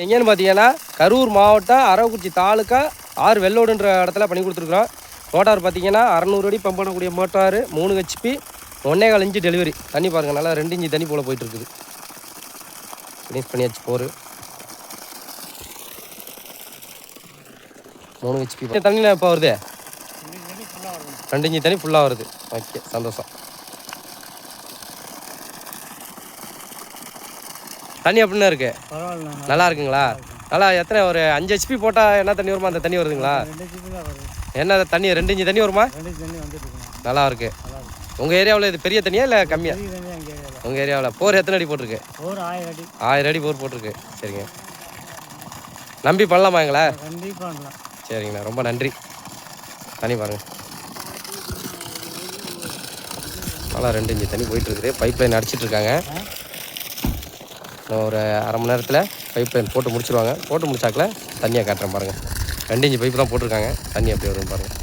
எங்கேன்னு பார்த்தீங்கன்னா கரூர் மாவட்டம் அரவக்குறிச்சி தாலுக்கா ஆறு வெள்ளோடுன்ற இடத்துல பண்ணி கொடுத்துருக்குறோம். மோட்டார் பார்த்தீங்கன்னா 600 அடி பம்ப் பண்ணக்கூடிய மோட்டார் 3 HP 1.25 இன்ச்சு டெலிவரி. தண்ணி பாருங்கள், நல்லா 2 இன்ச்சு தண்ணி போல் போயிட்டுருக்குது. ஃபினிஷ் பண்ணியாச்சு போர் 3 HP. தண்ணி எப்போ வருது? 2 இன்ச்சு தண்ணி ஃபுல்லாக வருது. ஓகே, சந்தோஷம். தண்ணி எப்படின்னா இருக்கு? நல்லா இருக்குங்களா? நல்லா எத்தனை ஒரு 5 HP போட்டால் என்ன தண்ணி வருமா? அந்த தண்ணி வருதுங்களா? என்ன தண்ணி 2 இன்ச்சு தண்ணி வருமா? நல்லா இருக்கு. உங்கள் ஏரியாவில் இது பெரிய தண்ணியா இல்லை கம்மியா? உங்கள் ஏரியாவில் போர் எத்தனை அடி போட்டிருக்கு? 1000 அடி போர் போட்டிருக்கு. சரிங்க, நம்பி பண்ணலாமா எங்களை? சரிங்கண்ணா, ரொம்ப நன்றி. தண்ணி பாருங்க, நல்லா 2 இன்ச்சு தண்ணி போயிட்டுருக்குது. பைப் லைன் அடிச்சிட்ருக்காங்க. ஒரு அரை மணி நேரத்தில் பைப் லைன் போட்டு முடிச்சுருவாங்க. போட்டு முடிச்சாக்கில் தண்ணியை காட்டுறேன் பாருங்கள். 2 இன்ச்சு பைப்பு தான் போட்டிருக்காங்க. தண்ணி எப்படி வருதுன்னு பாருங்கள்.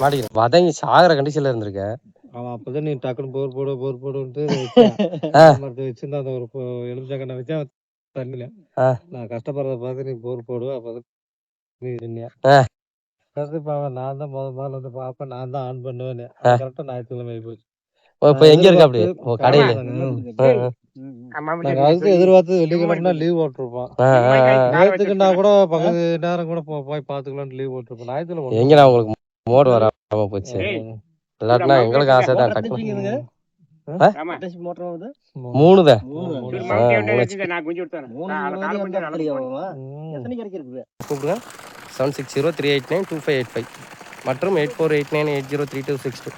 மாட்டிக்கிறேன், வதங்கி சாகிற கண்டிஷனில் இருந்திருக்கேன். அவன் அப்பதான் நீ டக்குன்னு போர் போடுன்ட்டு வச்சிருந்தா அந்த ஒரு எலுமிச்சங்கண்ணை வச்சா தண்ணியில நான் கஷ்டப்படுறத பார்த்து நீ போர் போடுவ. அப்பதான் நீ நான் தான் முதல்ல வந்து பார்ப்பேன், நான் தான் ஆன் பண்ணுவேன்னு. கரெக்டா ஞாயிற்றுக்கிழமை போச்சு. இப்போ எங்க இருக்கு அப்படி கடையில? அதுக்கு எதிர்பார்த்து வெள்ளிக்கிழமைனா லீவ் போட்டிருப்பான். நேரத்துக்குன்னா கூட பக்கத்து நேரம் கூட போய் பாத்துக்கலாம்னு லீவ் போட்டிருப்போம். ஞாயிற்றுக்கிழமை எங்கடா உங்களுக்கு மோடு வராம போச்சு? இல்லாட்டினா எங்களுக்கு ஆசை தான். 3 தான். கூப்பிடுங்க 7603892585 மற்றும் 8489803262.